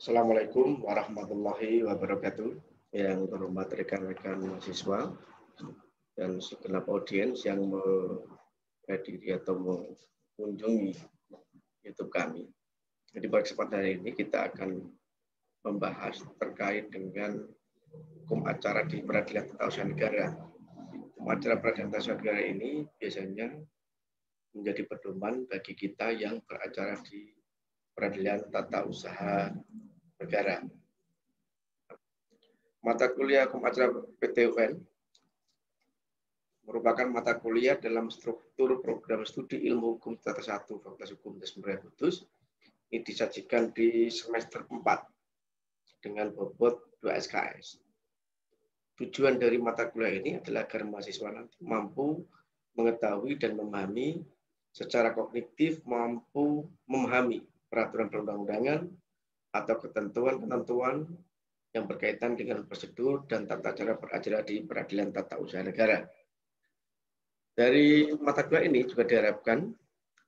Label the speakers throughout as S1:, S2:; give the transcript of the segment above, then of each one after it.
S1: Assalamualaikum warahmatullahi wabarakatuh. Yang terhormat rekan-rekan mahasiswa dan segenap audiens yang menghadiri atau mengunjungi YouTube kami. Jadi pada kesempatan hari ini kita akan membahas terkait dengan hukum acara di Peradilan Tata Usaha Negara. Hukum acara Peradilan Tata Usaha Negara ini biasanya menjadi pedoman bagi kita yang beracara di Peradilan Tata Usaha Negara. Mata kuliah hukum acara PTUN merupakan mata kuliah dalam struktur program studi ilmu hukum Tata 1 Fakultas Hukum Universitas Kudus. Ini disajikan di semester 4 dengan bobot 2 SKS. Tujuan dari mata kuliah ini adalah agar mahasiswa nanti mampu mengetahui dan memahami secara kognitif, mampu memahami peraturan perundang-undangan atau ketentuan-ketentuan yang berkaitan dengan prosedur dan tata cara beracara di Peradilan Tata Usaha Negara. Dari mata kuliah ini juga diharapkan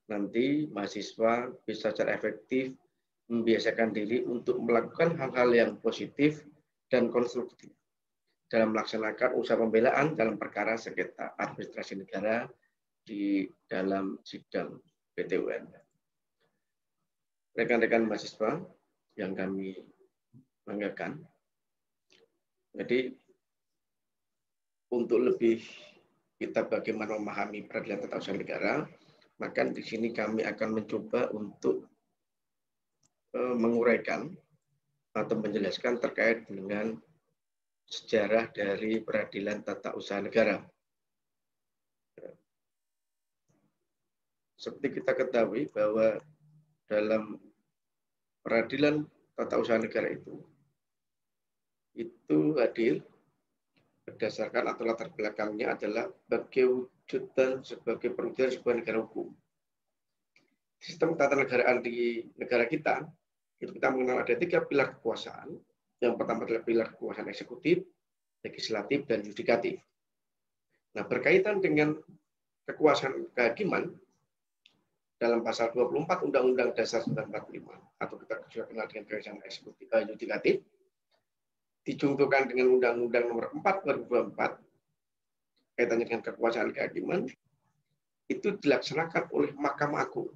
S1: nanti mahasiswa bisa secara efektif membiasakan diri untuk melakukan hal-hal yang positif dan konstruktif dalam melaksanakan usaha pembelaan dalam perkara sengketa administrasi negara di dalam sidang PTUN. Rekan-rekan mahasiswa yang kami banggakan, jadi untuk lebih kita bagaimana memahami Peradilan Tata Usaha Negara, maka di sini kami akan mencoba untuk menguraikan atau menjelaskan terkait dengan sejarah dari Peradilan Tata Usaha Negara. Seperti kita ketahui bahwa dalam Peradilan Tata Usaha Negara itu hadir berdasarkan atau latar belakangnya adalah sebagai wujudan sebagai perwujudan sebuah negara hukum. Sistem tata negaraan di negara kita, itu kita mengenal ada 3 pilar kekuasaan. Yang pertama adalah pilar kekuasaan eksekutif, legislatif, dan yudikatif. Nah, berkaitan dengan kekuasaan kehakiman, dalam pasal 24 Undang-Undang Dasar 1945, atau kita juga kenal dengan kekuasaan eksekutif yudikatif, dijungtokan dengan Undang-Undang Nomor 4 2024, kaitannya dengan kekuasaan kehakiman, itu dilaksanakan oleh Mahkamah Agung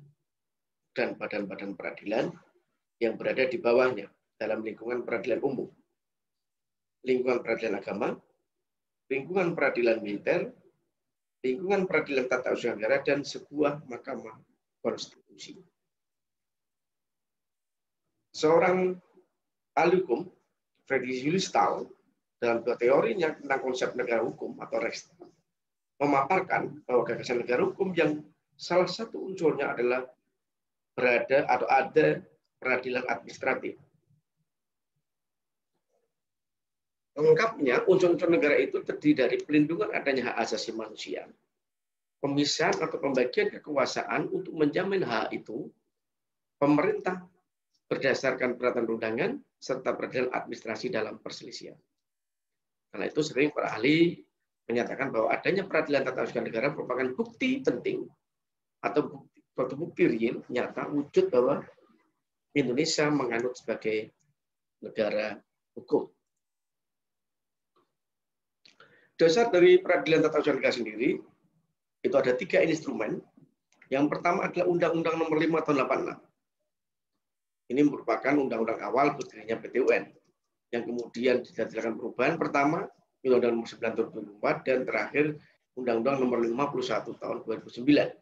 S1: dan badan-badan peradilan yang berada di bawahnya dalam lingkungan peradilan umum, lingkungan peradilan agama, lingkungan peradilan militer, lingkungan peradilan tata usaha negara, dan sebuah mahkamah konstitusi. Seorang ahli hukum, Friedrich Julius Stahl, dalam teorinya tentang konsep negara hukum atau Rechtsstaat, memaparkan bahwa gagasan negara hukum yang salah satu unsurnya adalah berada atau ada peradilan administratif. Lengkapnya, unsur-unsur negara itu terdiri dari pelindungan adanya hak asasi manusia, pemisahan atau pembagian kekuasaan untuk menjamin hak itu, pemerintah berdasarkan peraturan undangan, serta peradilan administrasi dalam perselisihan. Karena itu sering para ahli menyatakan bahwa adanya peradilan tata usaha negara merupakan bukti penting atau suatu bukti real, nyata, wujud bahwa Indonesia menganut sebagai negara hukum. Dasar dari Peradilan Tata Usaha Negara sendiri, itu ada 3 instrumen. Yang pertama adalah Undang-Undang Nomor 5 Tahun 86. Ini merupakan undang-undang awal berdirinya PTUN, yang kemudian dilakukan perubahan pertama, Undang-Undang Nomor 9 Tahun 2004, dan terakhir Undang-Undang Nomor 51 Tahun 2009.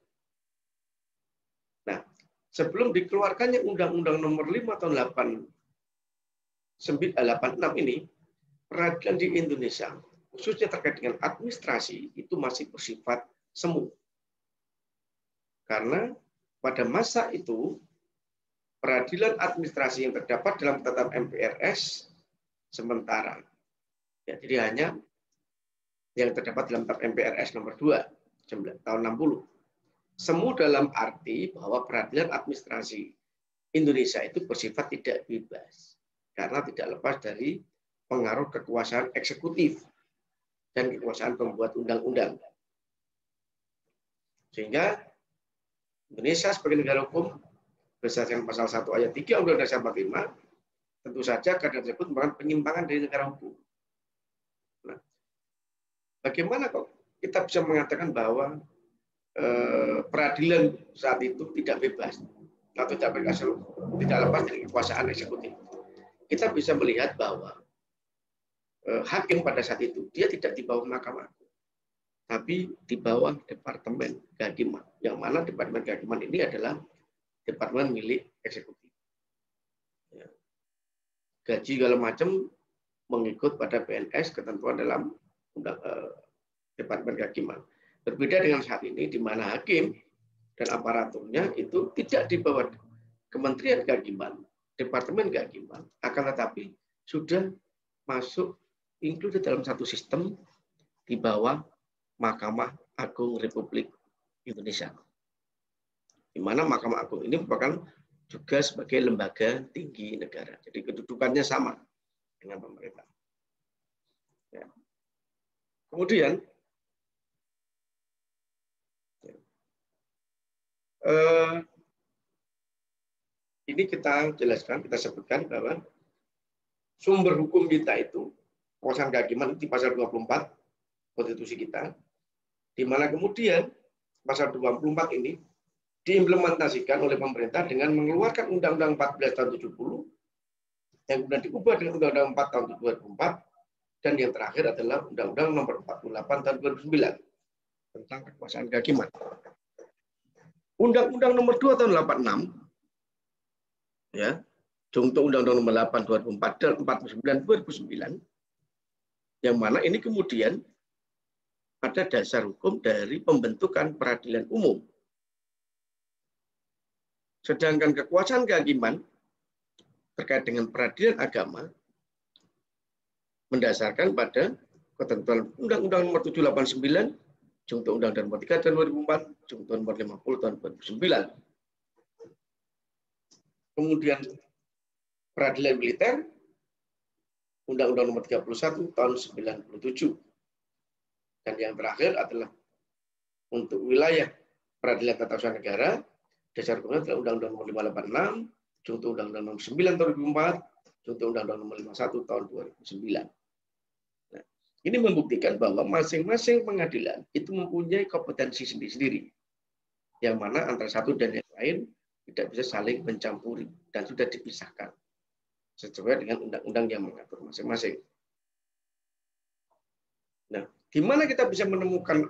S1: Nah, sebelum dikeluarkannya Undang-Undang Nomor 5 Tahun 86 ini, peradilan di Indonesia, khususnya terkait dengan administrasi, itu masih bersifat semu. Karena pada masa itu, peradilan administrasi yang terdapat dalam ketetapan MPRS sementara. Ya, jadi hanya yang terdapat dalam Kitab MPRS nomor 2 tahun 60. Semu dalam arti bahwa peradilan administrasi Indonesia itu bersifat tidak bebas karena tidak lepas dari pengaruh kekuasaan eksekutif dan kekuasaan pembuat undang-undang. Sehingga Indonesia sebagai negara hukum berdasarkan pasal 1 ayat 3 Undang-Undang Dasar 45, tentu saja keadaan tersebut merupakan penyimpangan dari negara hukum. Nah, bagaimana kok kita bisa mengatakan bahwa peradilan saat itu tidak bebas atau tidak lepas dari kekuasaan eksekutif? Kita bisa melihat bahwa hakim pada saat itu dia tidak di bawah Mahkamah Agung, tapi di bawah Departemen Kehakiman, yang mana Departemen Kehakiman ini adalah departemen milik eksekutif. Ya. Gaji segala macam mengikut pada PNS ketentuan dalam Departemen Kehakiman. Berbeda dengan saat ini di mana hakim dan aparaturnya itu tidak di bawah Kementerian Kehakiman, Departemen Kehakiman, akan tetapi sudah masuk included dalam satu sistem di bawah Mahkamah Agung Republik Indonesia. Di mana Mahkamah Agung ini merupakan juga sebagai lembaga tinggi negara. Jadi kedudukannya sama dengan pemerintah. Ya. Kemudian ini kita jelaskan, kita sebutkan bahwa sumber hukum kita itu kekuasaan kehakiman di pasal 24 konstitusi kita, di mana kemudian pasal 24 ini diimplementasikan oleh pemerintah dengan mengeluarkan Undang-Undang 14 tahun 70 yang kemudian diubah dengan Undang-Undang 4 tahun 2004 dan yang terakhir adalah Undang-Undang nomor 48 tahun 2009 tentang kekuasaan kehakiman. Undang-Undang nomor 2 tahun 86 ya, contoh Undang-Undang nomor 8 2004 dan 49 2009 yang mana ini kemudian ada dasar hukum dari pembentukan peradilan umum. Sedangkan kekuasaan kehakiman terkait dengan peradilan agama mendasarkan pada ketentuan Undang-Undang nomor 789, Junto Undang-Undang nomor 3 tahun 2004, Junto nomor 50 tahun 2009. Kemudian peradilan militer, Undang-Undang nomor 31 tahun 97. Dan yang terakhir adalah untuk wilayah peradilan tata usaha negara, dasar hukumnya adalah Undang-Undang nomor 586, Junto Undang-Undang nomor 9 tahun 2004, Junto Undang-Undang nomor 51 tahun 2009. Nah, ini membuktikan bahwa masing-masing pengadilan itu mempunyai kompetensi sendiri-sendiri, yang mana antara satu dan yang lain tidak bisa saling mencampuri dan sudah dipisahkan sesuai dengan undang-undang yang mengatur masing-masing. Nah, di mana kita bisa menemukan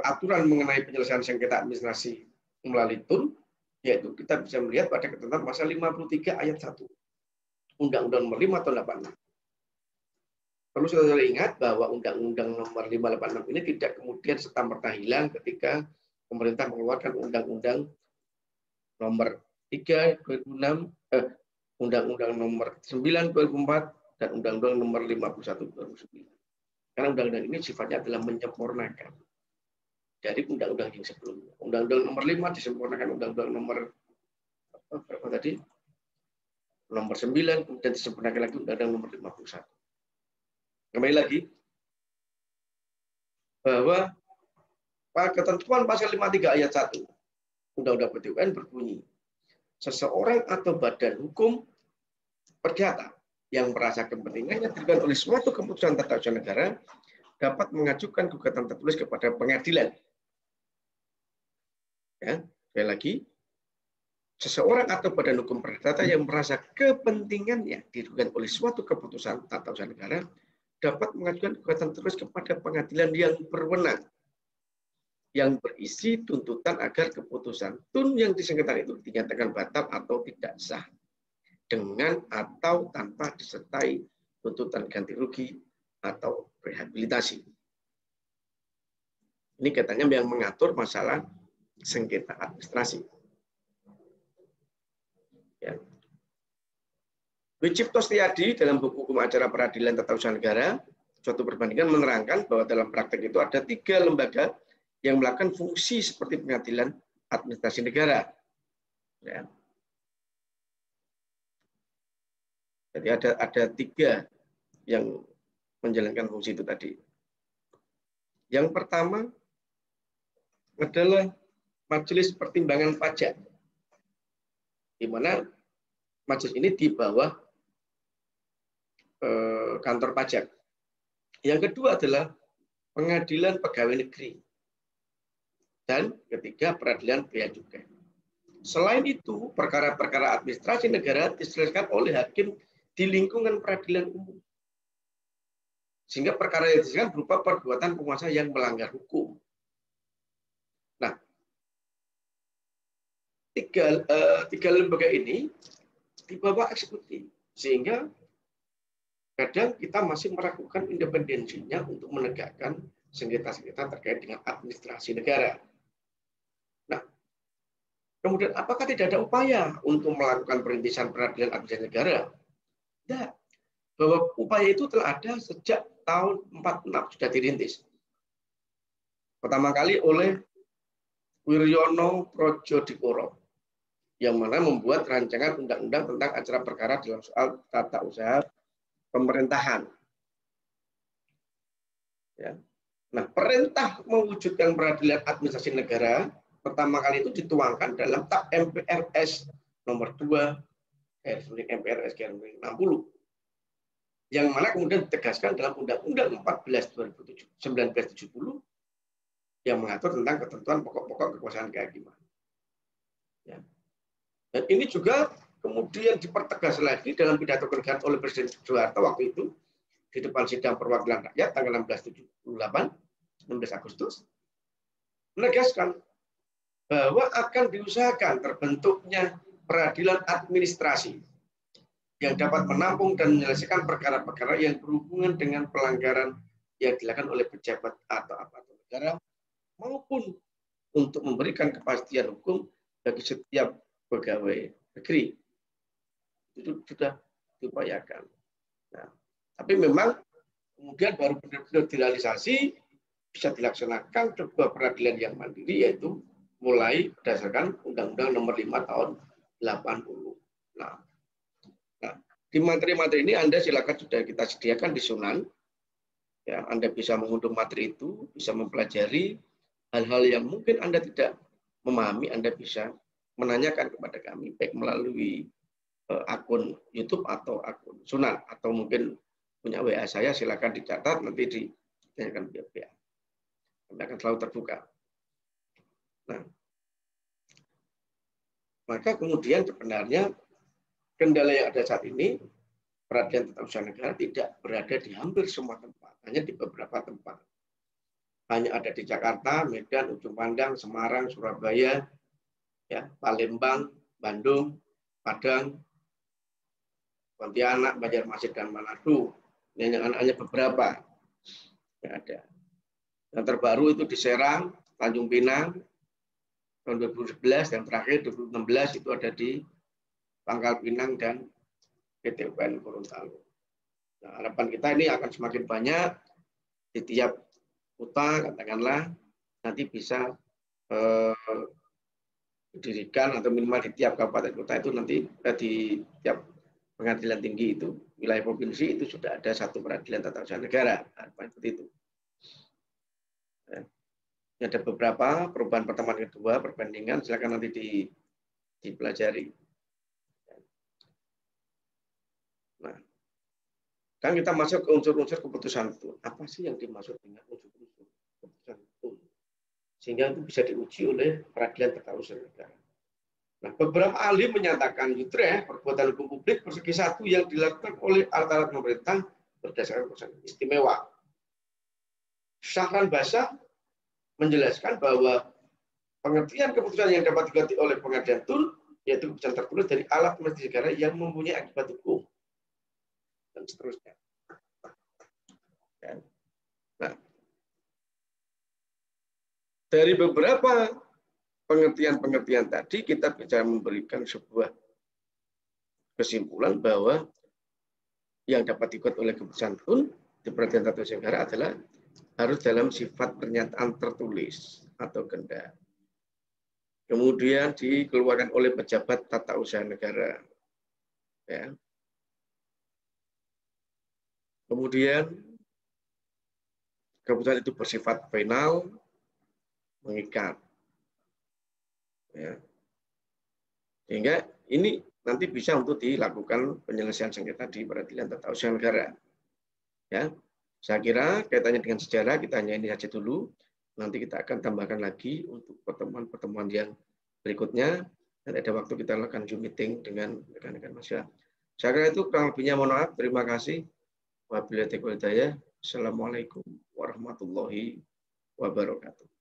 S1: aturan mengenai penyelesaian sengketa administrasi melalui TUN, yaitu kita bisa melihat pada ketentuan pasal 53 ayat 1 Undang-Undang nomor 5 tahun 86. Perlu saudara ingat bahwa Undang-Undang nomor 586 ini tidak kemudian serta-merta hilang ketika pemerintah mengeluarkan Undang-Undang nomor 3 2006, Undang-Undang nomor 9 2004 dan Undang-Undang nomor 51 2009. Karena undang-undang ini sifatnya adalah menyempurnakan dari undang-undang yang sebelumnya. Undang-undang nomor 5 disempurnakan Undang-Undang nomor berapa tadi? Nomor 9, kemudian disempurnakan lagi Undang-Undang nomor 51. Kembali lagi bahwa ketentuan pasal 53 ayat 1 Undang-Undang PTUN berbunyi, seseorang atau badan hukum perdata yang merasa kepentingannya diberikan oleh suatu keputusan tata usaha negara dapat mengajukan gugatan tertulis kepada pengadilan. Ya, sekali lagi, seseorang atau badan hukum perdata yang merasa kepentingannya dirugikan oleh suatu keputusan tata usaha negara dapat mengajukan gugatan tertulis kepada pengadilan yang berwenang yang berisi tuntutan agar keputusan TUN yang disengketakan itu dinyatakan batal atau tidak sah dengan atau tanpa disertai tuntutan ganti rugi atau rehabilitasi. Ini katanya yang mengatur masalah sengketa administrasi. Ya. Wicipto Setiadi dalam buku hukum acara peradilan tata usaha negara, suatu perbandingan menerangkan bahwa dalam praktek itu ada 3 lembaga yang melakukan fungsi seperti pengadilan administrasi negara. Ya. Jadi ada 3 yang menjalankan fungsi itu tadi. Yang pertama adalah Majelis Pertimbangan Pajak, di mana majelis ini di bawah kantor pajak. Yang kedua adalah Pengadilan Pegawai Negeri. Dan ketiga, Peradilan Bea Cukai. Selain itu, perkara-perkara administrasi negara diselesaikan oleh hakim di lingkungan peradilan umum. Sehingga perkara yang diselesaikan berupa perbuatan penguasa yang melanggar hukum. Nah, tiga lembaga ini di bawah eksekutif, sehingga kadang kita masih meragukan independensinya untuk menegakkan sengketa-sengketa terkait dengan administrasi negara. Nah, kemudian apakah tidak ada upaya untuk melakukan perintisan peradilan administrasi negara? Tidak. Bahwa upaya itu telah ada sejak tahun 46 sudah dirintis. Pertama kali oleh Wiryono Projodipuro, yang mana membuat rancangan undang-undang tentang acara perkara dalam soal tata usaha pemerintahan. Ya. Nah, perintah mewujudkan peradilan administrasi negara pertama kali itu dituangkan dalam TAP MPRS nomor 2 MPRS 60, yang mana kemudian ditegaskan dalam Undang-Undang 14 1970 yang mengatur tentang ketentuan pokok-pokok kekuasaan kehakiman. Ya. Dan ini juga kemudian dipertegas lagi dalam pidato kenegaraan oleh Presiden Soeharto waktu itu di depan sidang perwakilan rakyat tanggal 16 Agustus, menegaskan bahwa akan diusahakan terbentuknya peradilan administrasi yang dapat menampung dan menyelesaikan perkara-perkara yang berhubungan dengan pelanggaran yang dilakukan oleh pejabat atau aparatur negara, maupun untuk memberikan kepastian hukum bagi setiap pegawai negeri. Itu sudah diupayakan. Nah, tapi memang kemudian baru benar-benar direalisasi bisa dilaksanakan sebuah peradilan yang mandiri, yaitu mulai berdasarkan Undang-Undang Nomor 5 Tahun 80. Nah, di materi-materi ini Anda silakan sudah kita sediakan di Sunan. Ya, Anda bisa mengunduh materi itu, bisa mempelajari hal-hal yang mungkin Anda tidak memahami, Anda bisa menanyakan kepada kami, baik melalui akun YouTube atau akun Sunan, atau mungkin punya WA saya, silakan dicatat, nanti ditanyakan via WA. Kami akan selalu terbuka. Nah, maka kemudian sebenarnya kendala yang ada saat ini, peradilan tata usaha negara tidak berada di hampir semua tempat, hanya di beberapa tempat. Hanya ada di Jakarta, Medan, Ujung Pandang, Semarang, Surabaya, ya, Palembang, Bandung, Padang, Pontianak, Banjarmasin, dan Manado. Ini hanya beberapa yang ada. Yang terbaru itu di Serang, Tanjung Pinang, tahun 2011, yang terakhir 2016 itu ada di Pangkal Pinang dan PT UPN Gorontalo. Nah, harapan kita ini akan semakin banyak di tiap kota, katakanlah nanti bisa didirikan atau minimal di tiap kabupaten kota itu nanti di tiap pengadilan tinggi itu wilayah provinsi itu sudah ada satu peradilan tata usaha negara. Harapan seperti itu. Ada beberapa perubahan pertemuan kedua, perbandingan, silakan nanti dipelajari. Nah, kan kita masuk ke unsur-unsur keputusan itu. Apa sih yang dimaksud dengan unsur-unsur keputusan itu? Sehingga itu bisa diuji oleh peradilan tata usaha negara. Nah, beberapa ahli menyatakan perbuatan hukum publik persegi satu yang dilakukan oleh alat-alat pemerintah berdasarkan keputusan istimewa. Syahran Bashar menjelaskan bahwa pengertian keputusan yang dapat diganti oleh pengadilan tun, yaitu keputusan tertulis dari alat administrasi negara yang mempunyai akibat hukum, dan seterusnya. Nah, dari beberapa pengertian-pengertian tadi, kita bisa memberikan sebuah kesimpulan bahwa yang dapat diikuti oleh keputusan tun di peradilan tata usaha negara adalah harus dalam sifat pernyataan tertulis atau kehendak. Kemudian dikeluarkan oleh pejabat tata usaha negara. Ya. Kemudian keputusan itu bersifat final, mengikat. Ya. Sehingga ini nanti bisa untuk dilakukan penyelesaian sengketa di peradilan tata usaha negara. Ya, saya kira kaitannya dengan sejarah kita hanya ini saja dulu. Nanti kita akan tambahkan lagi untuk pertemuan-pertemuan yang berikutnya. Dan ada waktu kita lakukan Zoom meeting dengan rekan-rekan masyarakat. Saya kira itu kurang lebihnya mohon maaf. Terima kasih. Wabillahi taufiq wal hidayah. Assalamualaikum warahmatullahi wabarakatuh.